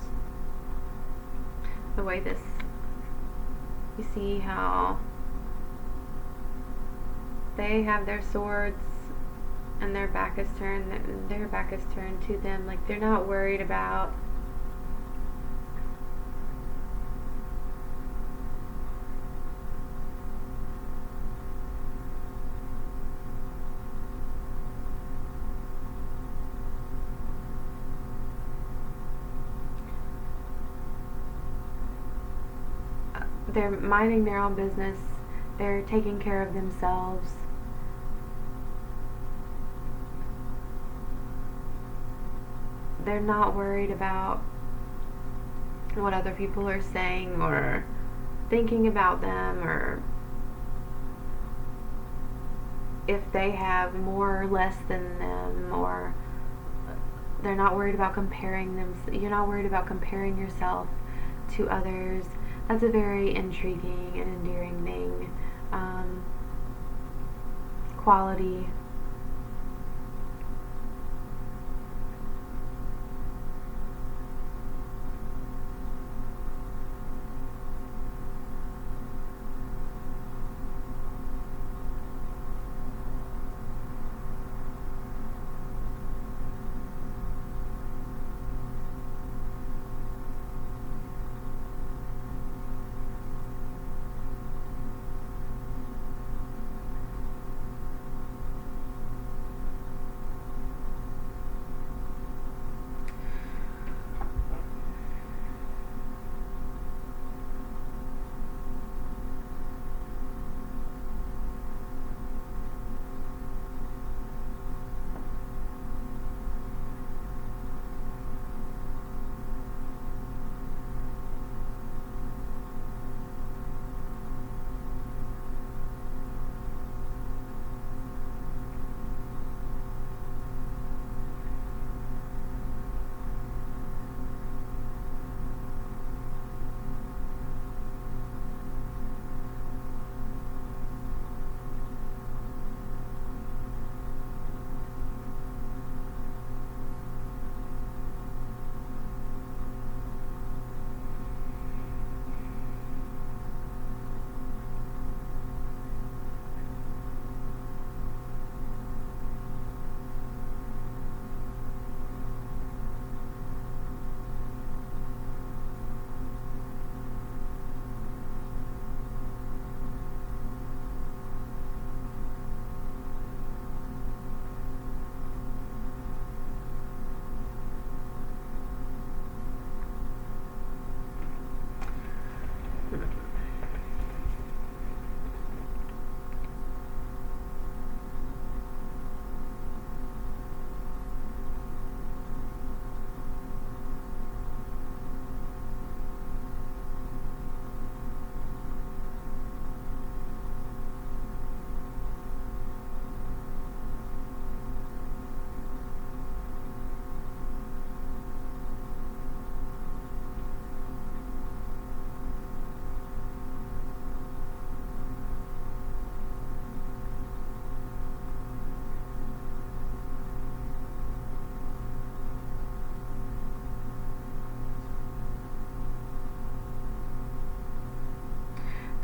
The way this, you see how they have their swords and their back is turned to them. Like, they're not worried about they're minding their own business. They're taking care of themselves. They're not worried about what other people are saying or thinking about them, or if they have more or less than them, or they're not worried about comparing them. You're not worried about comparing yourself to others. That's a very intriguing and endearing thing. Quality.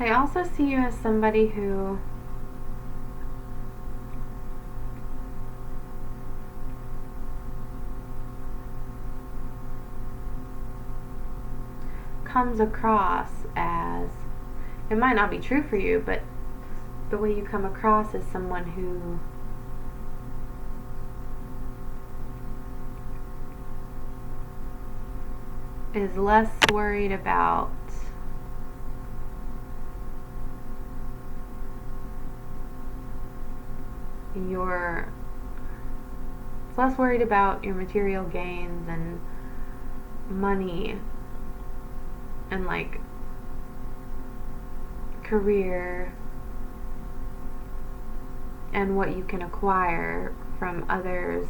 They also see you as somebody who comes across as, it might not be true for you, but the way you come across as someone who is less worried about your material gains and money and like career and what you can acquire from others.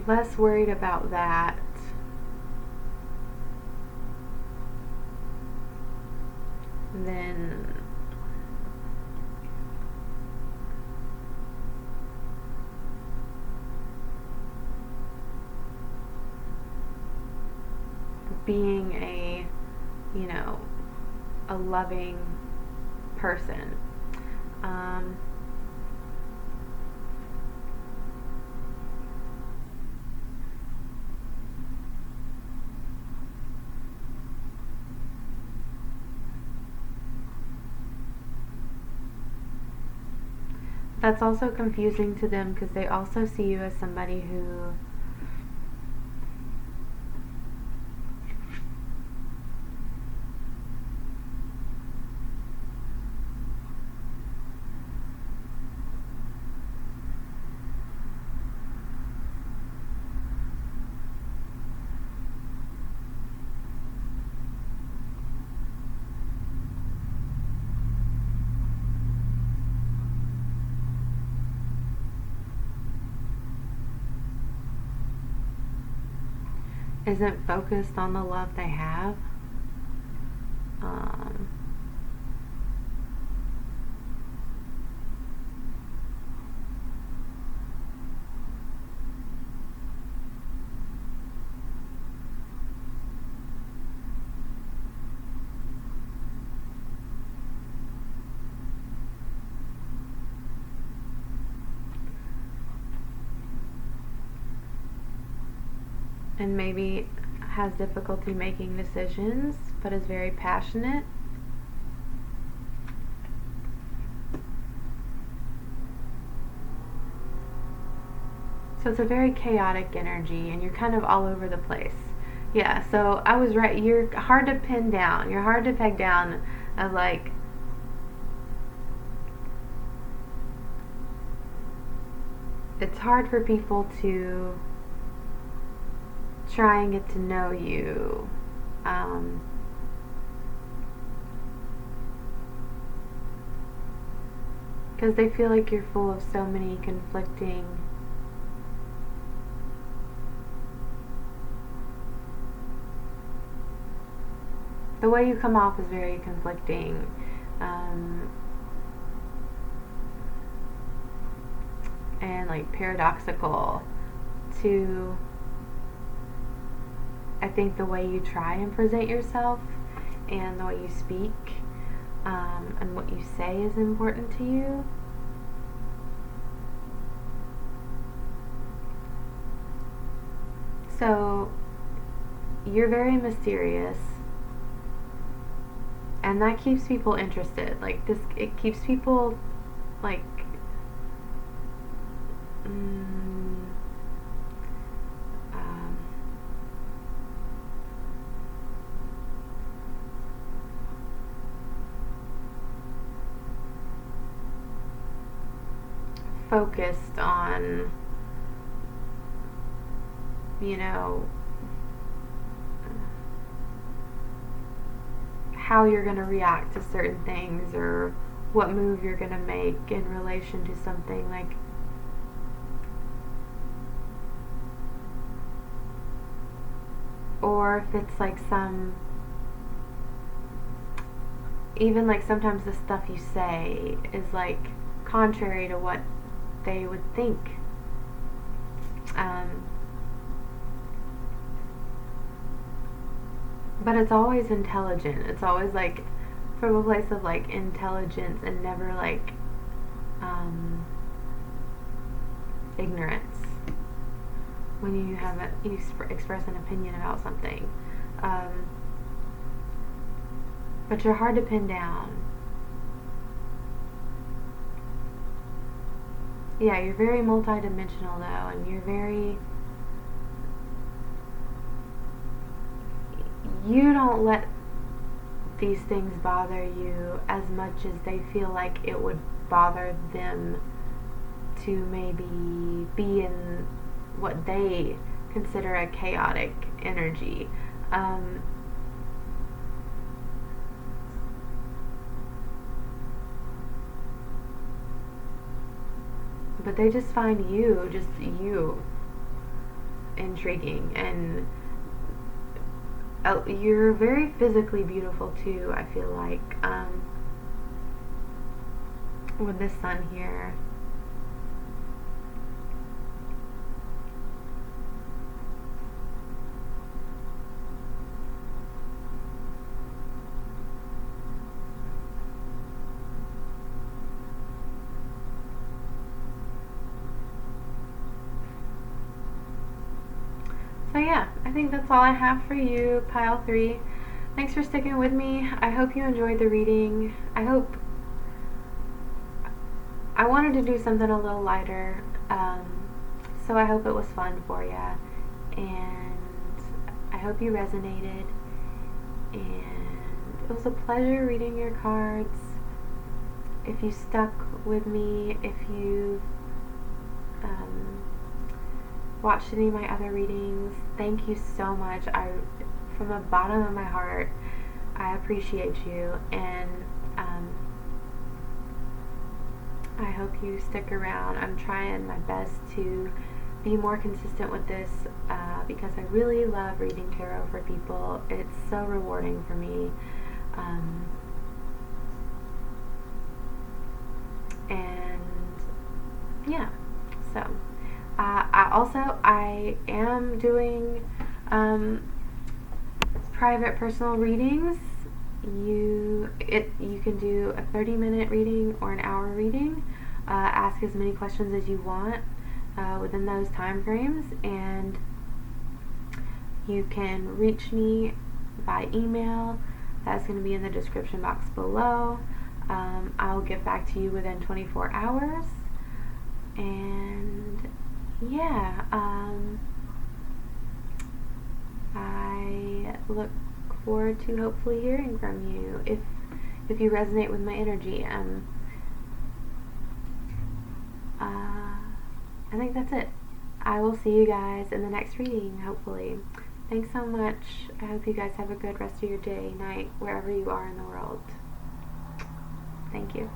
Less worried about that than being a loving person. That's also confusing to them because they also see you as somebody who isn't focused on the love they have. And maybe has difficulty making decisions, but is very passionate. So it's a very chaotic energy, and you're kind of all over the place. Yeah, so I was right. You're hard to pin down. You're hard to peg down as like, it's hard for people to try and get to know you. Because they feel like you're full of so many conflicting the way you come off is very conflicting. And like paradoxical to, I think, the way you try and present yourself and the way you speak and what you say is important to you. So you're very mysterious, and that keeps people interested. Like this, it keeps people like focused on, how you're going to react to certain things, or what move you're gonna make in relation to something, like or if it's like even like sometimes the stuff you say is like contrary to what they would think. But it's always intelligent. It's always like from a place of like intelligence and never like ignorance. When you express an opinion about something, but you're hard to pin down. Yeah, you're very multidimensional though, and you don't let these things bother you as much as they feel like it would bother them to maybe be in what they consider a chaotic energy. But they just find you intriguing, and you're very physically beautiful too, I feel like, with this sun here. So yeah, I think that's all I have for you, Pile 3. Thanks for sticking with me. I hope you enjoyed the reading. I wanted to do something a little lighter, so I hope it was fun for you, and I hope you resonated, and it was a pleasure reading your cards. If you stuck with me, if you watched any of my other readings, thank you so much. From the bottom of my heart, I appreciate you, and I hope you stick around. I'm trying my best to be more consistent with this, because I really love reading tarot for people. It's so rewarding for me, and yeah, so I am doing private personal readings. You can do a 30-minute reading or an hour reading. Ask as many questions as you want within those time frames, and you can reach me by email. That's going to be in the description box below. I'll get back to you within 24 hours. And yeah, I look forward to hopefully hearing from you if you resonate with my energy. I think that's it. I will see you guys in the next reading, hopefully. Thanks so much. I hope you guys have a good rest of your day, night, wherever you are in the world. Thank you.